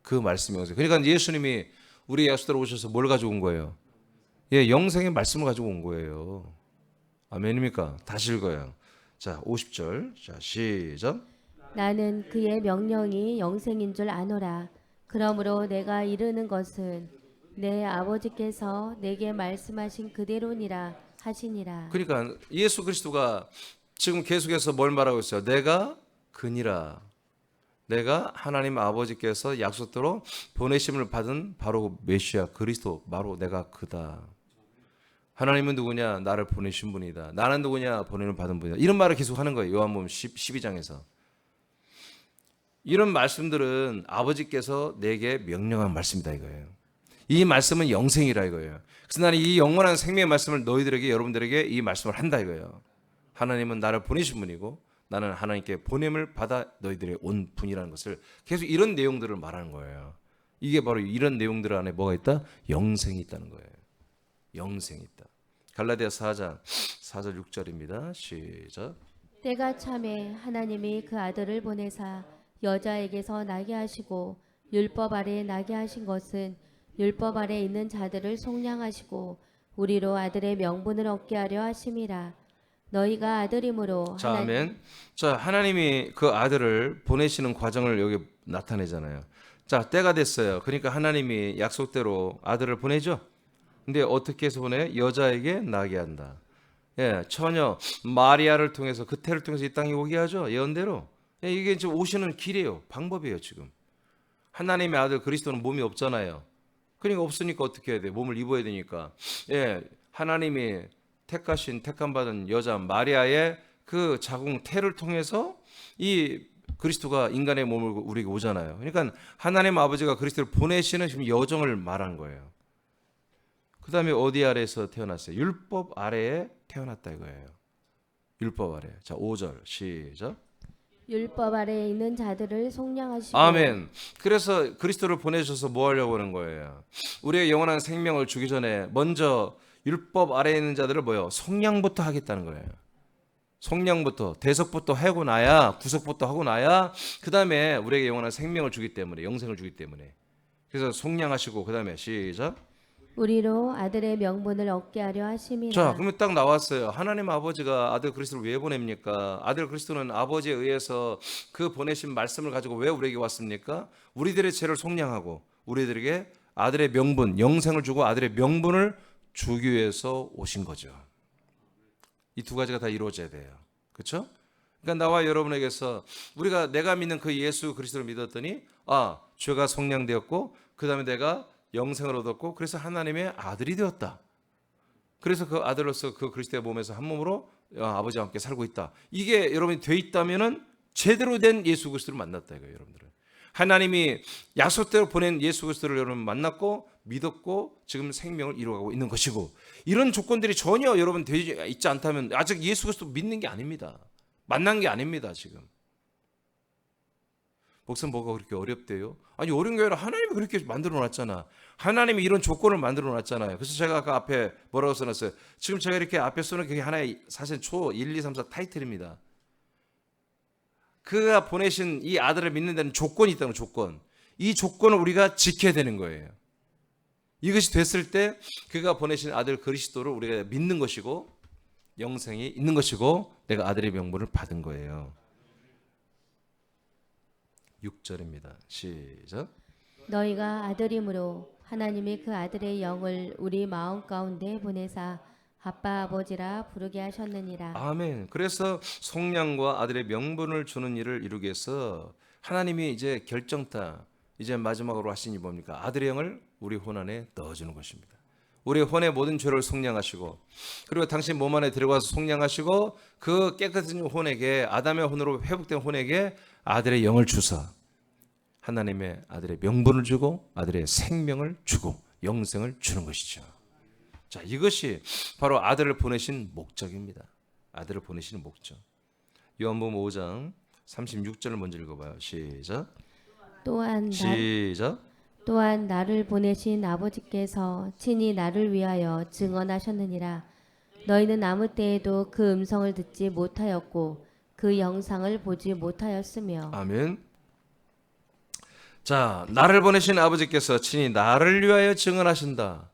그 말씀이 영생. 그러니까 예수님이 우리 약속대로 오셔서 뭘 가지고 온 거예요? 예, 영생의 말씀을 가지고 온 거예요. 아멘입니까? 다시 읽어요. 자, 50절. 자, 시작. 나는 그의 명령이 영생인 줄 아노라. 그러므로 내가 이르는 것은 내 아버지께서 내게 말씀하신 그대로니라 하시니라. 그러니까 예수 그리스도가 지금 계속해서 뭘 말하고 있어요? 내가 그니라. 내가 하나님 아버지께서 약속대로 보내심을 받은 바로 메시아 그리스도, 바로 내가 그다. 하나님은 누구냐? 나를 보내신 분이다. 나는 누구냐? 보냄을 받은 분이다. 이런 말을 계속 하는 거예요. 요한복음 12장에서. 이런 말씀들은 아버지께서 내게 명령한 말씀이다 이거예요. 이 말씀은 영생이라 이거예요. 그래서 나는 이 영원한 생명의 말씀을 너희들에게, 여러분들에게 이 말씀을 한다 이거예요. 하나님은 나를 보내신 분이고 나는 하나님께 보냄을 받아 너희들의 온 분이라는 것을 계속 이런 내용들을 말하는 거예요. 이게 바로 이런 내용들 안에 뭐가 있다? 영생이 있다는 거예요. 영생이 있다. 갈라디아 4장 4절 6절입니다. 시작. 때가 참에 하나님이 그 아들을 보내사 여자에게서 나게 하시고 율법 아래에 나게 하신 것은 율법 아래에 있는 자들을 속량하시고 우리로 아들의 명분을 얻게 하려 하심이라. 너희가 아들임으로 자, 아멘. 자, 하나님이 그 아들을 보내시는 과정을 여기 나타내잖아요. 자, 때가 됐어요. 그러니까 하나님이 약속대로 아들을 보내죠. 근데 어떻게 해서 보내? 여자에게 나게 한다. 예, 처녀 마리아를 통해서, 그 태를 통해서 이 땅에 오게 하죠. 예언대로. 예, 이게 지금 오시는 길이에요. 방법이에요, 지금. 하나님의 아들 그리스도는 몸이 없잖아요. 그러니까 없으니까 어떻게 해야 돼? 몸을 입어야 되니까. 예, 하나님이 택함 받은 여자 마리아의 그 자궁 태를 통해서 이 그리스도가 인간의 몸을 우리에게 오잖아요. 그러니까 하나님 아버지가 그리스도를 보내시는 지금 여정을 말한 거예요. 그 다음에 어디 아래에서 태어났어요? 율법 아래에 태어났다 이거예요. 율법 아래. 자, 5절 시작. 율법 아래에 있는 자들을 속량하시고. 아멘. 그래서 그리스도를 보내셔서 뭐 하려고 하는 거예요? 우리의 영원한 생명을 주기 전에 먼저 율법 아래에 있는 자들을 뭐요? 속량부터 하겠다는 거예요. 속량부터, 대속부터 하고 나야, 구속부터 하고 나야 그 다음에 우리에게 영원한 생명을 주기 때문에, 영생을 주기 때문에. 그래서 속량하시고 그 다음에 시작. 우리로 아들의 명분을 얻게 하려 하심이라. 자, 그러면 딱 나왔어요. 하나님 아버지가 아들 그리스도를 왜 보냅니까? 아들 그리스도는 아버지에 의해서 그 보내신 말씀을 가지고 왜 우리에게 왔습니까? 우리들의 죄를 속량하고 우리들에게 아들의 명분, 영생을 주고 아들의 명분을 주기 위해서 오신 거죠. 이 두 가지가 다 이루어져야 돼요. 그렇죠? 그러니까 나와 여러분에게서 내가 믿는 그 예수 그리스도를 믿었더니 죄가 속량되었고 그 다음에 내가 영생을 얻었고 그래서 하나님의 아들이 되었다. 그래서 그 아들로서 그 그리스도의 몸에서 한 몸으로 아버지와 함께 살고 있다. 이게 여러분이 돼 있다면은 제대로 된 예수 그리스도를 만났다 이거예요, 여러분들은. 하나님이 약속대로 보낸 예수 그리스도를 여러분 만났고 믿었고 지금 생명을 이루어가고 있는 것이고, 이런 조건들이 전혀 여러분 되지 있지 않다면 아직 예수 그리스도 믿는 게 아닙니다. 만난 게 아닙니다. 지금 목사님 뭐가 그렇게 어렵대요? 아니 어려운 게 아니라 하나님이 그렇게 만들어 놨잖아. 하나님이 이런 조건을 만들어 놨잖아요. 그래서 제가 아까 앞에 뭐라고 써놨어요? 지금 제가 이렇게 앞에 써놓은 게 하나의 사실 초 1, 2, 3, 4 타이틀입니다. 그가 보내신 이 아들을 믿는 데는 조건이 있다는 조건. 이 조건을 우리가 지켜야 되는 거예요. 이것이 됐을 때 그가 보내신 아들 그리스도를 우리가 믿는 것이고 영생이 있는 것이고 내가 아들의 명분을 받은 거예요. 6절입니다. 시작. 너희가 아들이므로 하나님이 그 아들의 영을 우리 마음 가운데 보내사 아빠 아버지라 부르게 하셨느니라. 아멘. 그래서 성령과 아들의 명분을 주는 일을 이루기 위해서 하나님이 이제 결정타, 이제 마지막으로 하신 이 뭡니까? 아들의 영을 우리 혼 안에 넣어주는 것입니다. 우리 혼의 모든 죄를 속량하시고, 그리고 당신 몸 안에 들어가서 속량하시고, 그 깨끗한 혼에게, 아담의 혼으로 회복된 혼에게 아들의 영을 주사 하나님의 아들의 명분을 주고 아들의 생명을 주고 영생을 주는 것이죠. 자, 이것이 바로 아들을 보내신 목적입니다. 아들을 보내시는 목적. 요한복음 5장 36절을 먼저 읽어봐요. 시작. 또한 나를 보내신 아버지께서 친히 나를 위하여 증언하셨느니라. 너희는 아무 때에도 그 음성을 듣지 못하였고 그 영상을 보지 못하였으며. 아멘. 자, 나를 보내신 아버지께서 친히 나를 위하여 증언하신다.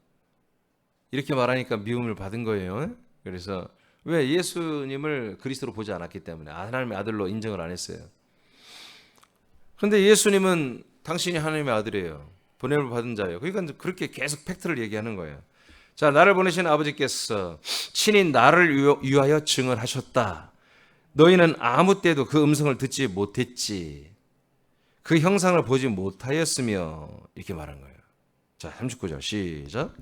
이렇게 말하니까 미움을 받은 거예요. 그래서 왜? 예수님을 그리스도로 보지 않았기 때문에 하나님의 아들로 인정을 안 했어요. 그런데 예수님은 당신이 하나님의 아들이에요. 보냄을 받은 자예요. 그러니까 그렇게 계속 팩트를 얘기하는 거예요. 자, 나를 보내신 아버지께서 친히 나를 위하여 증언하셨다. 너희는 아무 때도 그 음성을 듣지 못했지. 그 형상을 보지 못하였으며. 이렇게 말한 거예요. 자, 39절 시작.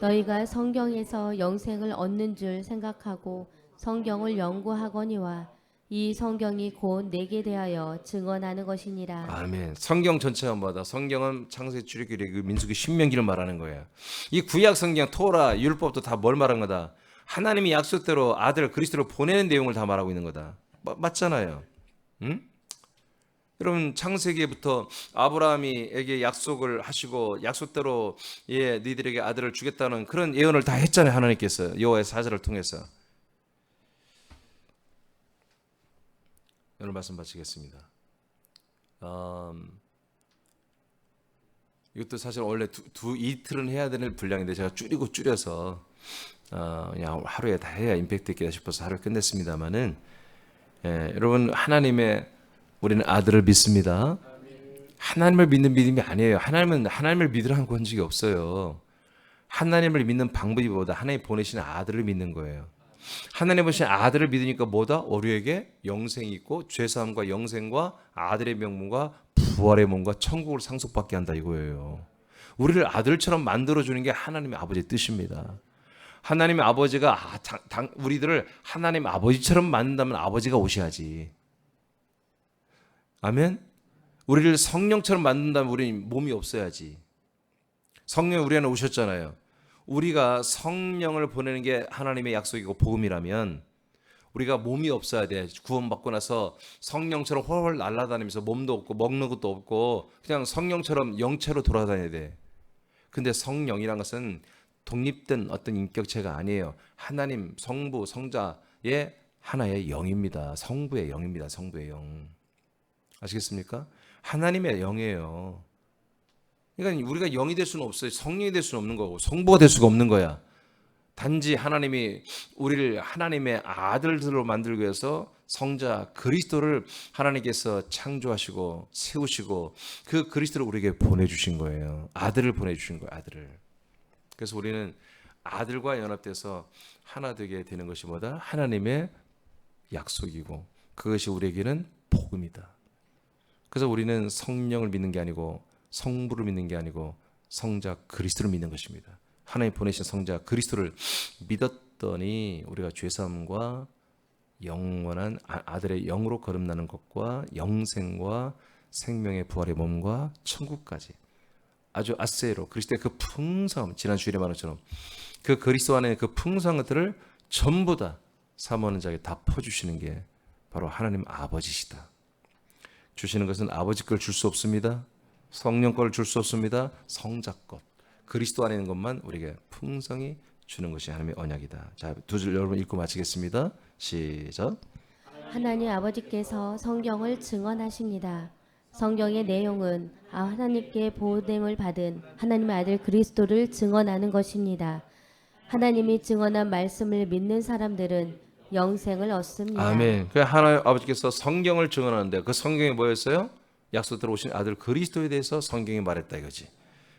너희가 성경에서 영생을 얻는 줄 생각하고 성경을 연구하거니와 이 성경이 곧 내게 대하여 증언하는 것이니라. 아멘. 성경 전체가 뭐다? 성경은 창세기, 출애굽기, 레위기, 민수기, 신명기를 말하는 거예요. 이 구약 성경, 토라, 율법도 다 뭘 말하는 거다? 하나님이 약속대로 아들 그리스도를 보내는 내용을 다 말하고 있는 거다. 맞잖아요. 응? 여러분, 창세기부터 아브라함이에게 약속을 하시고 약속대로 너희들에게 아들을 주겠다는 그런 예언을 다 했잖아요. 하나님께서 여호와의 사자를 통해서. 오늘 말씀 마치겠습니다. 이것도 사실 원래 이틀은 해야 되는 분량인데 제가 줄여서 그냥 하루에 다 해야 임팩트 있겠다 싶어서 하루 끝냈습니다만은, 여러분, 우리는 아들을 믿습니다. 하나님을 믿는 믿음이 아니에요. 하나님을 믿으라는 권직이 없어요. 하나님을 믿는 방법이 뭐다? 하나님 보내신 아들을 믿는 거예요. 하나님 보신 아들을 믿으니까 뭐다? 우리에게 영생이 있고 죄사함과 영생과 아들의 명분과 부활의 몸과 천국을 상속받게 한다 이거예요. 우리를 아들처럼 만들어주는 게 하나님의 아버지의 뜻입니다. 하나님의 아버지가 우리들을 하나님 아버지처럼 만든다면 아버지가 오셔야지. 아멘. 우리를 성령처럼 만든다면 우리는 몸이 없어야지. 성령이 우리 안에 오셨잖아요. 우리가 성령을 보내는 게 하나님의 약속이고 복음이라면 우리가 몸이 없어야 돼. 구원받고 나서 성령처럼 훨훨 날아다니면서 몸도 없고 먹는 것도 없고 그냥 성령처럼 영체로 돌아다녀야 돼. 근데 성령이란 것은 독립된 어떤 인격체가 아니에요. 하나님, 성부, 성자의 하나의 영입니다. 성부의 영입니다. 성부의 영. 아시겠습니까? 하나님의 영이에요. 그러니까 우리가 영이 될 수는 없어요. 성령이 될 수는 없는 거고 성부가 될 수가 없는 거야. 단지 하나님이 우리를 하나님의 아들들로 만들기 위해서 성자 그리스도를 하나님께서 창조하시고 세우시고 그 그리스도를 우리에게 보내주신 거예요. 아들을 보내주신 거예요. 아들을. 그래서 우리는 아들과 연합돼서 하나 되게 되는 것이 뭐다? 하나님의 약속이고 그것이 우리에게는 복음이다. 그래서 우리는 성령을 믿는 게 아니고 성부를 믿는 게 아니고 성자 그리스도를 믿는 것입니다. 하나님 보내신 성자 그리스도를 믿었더니 우리가 죄사함과 영원한 아들의 영으로 거듭나는 것과 영생과 생명의 부활의 몸과 천국까지 아주 아세로 그리스도의 그 풍성, 지난 주일에 말한 것처럼 그 그리스도 안에 그 풍성한 것들을 전부 다 사모하는 자에게 다 퍼주시는 게 바로 하나님 아버지시다. 주시는 것은 아버지 걸 줄 수 없습니다. 성령 걸 줄 수 없습니다. 성자 것, 그리스도 안에 있는 것만 우리에게 풍성히 주는 것이 하나님의 언약이다. 자, 두 줄 여러분 읽고 마치겠습니다. 시작. 하나님 아버지께서 성경을 증언하십니다. 성경의 내용은 하나님께 보냄을 받은 하나님의 아들 그리스도를 증언하는 것입니다. 하나님이 증언한 말씀을 믿는 사람들은 영생을 얻습니다. 아멘. 그 하나님 아버지께서 성경을 증언하는데 그 성경이 뭐였어요? 약속 들어오신 아들 그리스도에 대해서 성경이 말했다 이거지.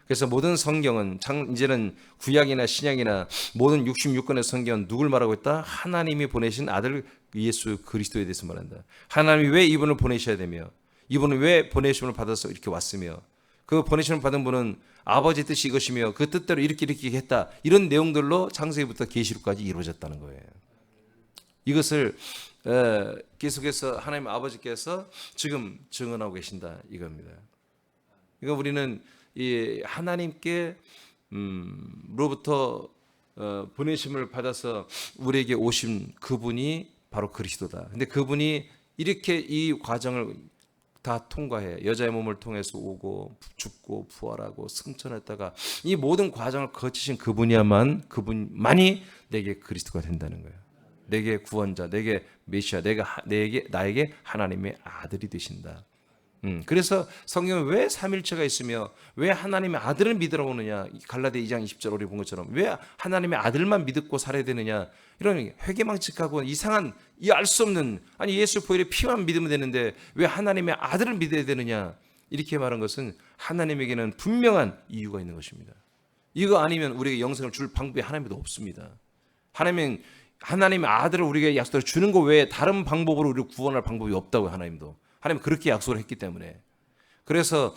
그래서 모든 성경은 이제는 구약이나 신약이나 모든 66권의 성경은 누굴 말하고 있다? 하나님이 보내신 아들 예수 그리스도에 대해서 말한다. 하나님이 왜 이분을 보내셔야 되며 이분은 왜 보내심을 받아서 이렇게 왔으며 그 보내심을 받은 분은 아버지 뜻이 이것이며 그 뜻대로 이렇게 했다. 이런 내용들로 창세기부터 계시록까지 이루어졌다는 거예요. 이것을 계속해서 하나님 아버지께서 지금 증언하고 계신다 이겁니다. 이거 우리는 이 하나님께 로부터 보내심을 받아서 우리에게 오신 그분이 바로 그리스도다. 근데 그분이 이렇게 이 과정을 다 통과해 여자의 몸을 통해서 오고 죽고 부활하고 승천했다가 이 모든 과정을 거치신 그분만이 내게 그리스도가 된다는 거예요. 내게 구원자, 내게 메시아, 나에게 하나님의 아들이 되신다. 그래서 성경은 왜 삼일체가 있으며 왜 하나님의 아들을 믿으라고 하느냐, 갈라디아 2장 20절 우리 본 것처럼 왜 하나님의 아들만 믿고 살아야 되느냐, 이런 회개망측하고 이상한 이 알 수 없는, 아니 예수 보혈의 피만 믿으면 되는데 왜 하나님의 아들을 믿어야 되느냐, 이렇게 말한 것은 하나님에게는 분명한 이유가 있는 것입니다. 이거 아니면 우리에게 영생을 줄 방법이 하나님도 없습니다. 하나님의 아들을 우리에게 약속을 주는 것 외에 다른 방법으로 우리를 구원할 방법이 없다고. 하나님은 그렇게 약속을 했기 때문에. 그래서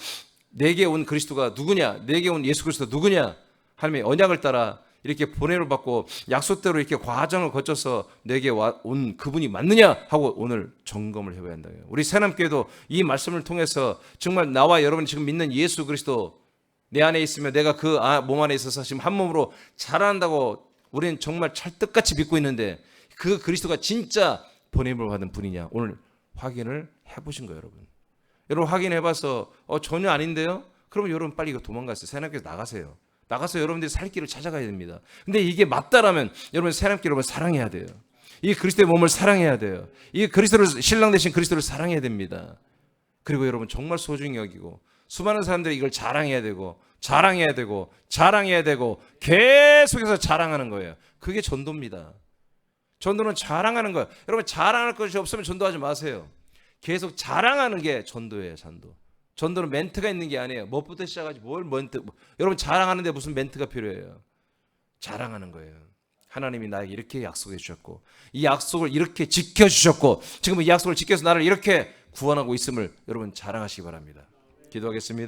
내게 온 그리스도가 누구냐, 내게 온 예수 그리스도 누구냐, 하나님의 언약을 따라 이렇게 보냄을 받고 약속대로 이렇게 과정을 거쳐서 내게 온 그분이 맞느냐 하고 오늘 점검을 해봐야 한다. 우리 새남교회도 이 말씀을 통해서 정말 나와 여러분이 지금 믿는 예수 그리스도 내 안에 있으며 내가 그 몸 안에 있어서 지금 한 몸으로 자라난다고 우리는 정말 찰떡같이 믿고 있는데 그 그리스도가 진짜 보냄을 받은 분이냐, 오늘 확인을 해보신 거예요. 여러분 확인해봐서 전혀 아닌데요? 그러면 여러분 빨리 이거 도망가세요. 새남교회에서 나가서 여러분들이 살 길을 찾아가야 됩니다. 근데 이게 맞다라면 여러분 새남교회 여러분 사랑해야 돼요. 이 그리스도의 몸을 사랑해야 돼요. 이 그리스도를, 신랑 되신 그리스도를 사랑해야 됩니다. 그리고 여러분 정말 소중히 여기고 수많은 사람들이 이걸 자랑해야 되고 계속해서 자랑하는 거예요. 그게 전도입니다. 전도는 자랑하는 거예요. 여러분 자랑할 것이 없으면 전도하지 마세요. 계속 자랑하는 게 전도예요. 전도는 멘트가 있는 게 아니에요. 뭐부터 시작하지 뭘 멘트. 여러분 자랑하는데 무슨 멘트가 필요해요. 자랑하는 거예요. 하나님이 나에게 이렇게 약속해 주셨고 이 약속을 이렇게 지켜주셨고 지금 이 약속을 지켜서 나를 이렇게 구원하고 있음을 여러분 자랑하시기 바랍니다. 기도하겠습니다.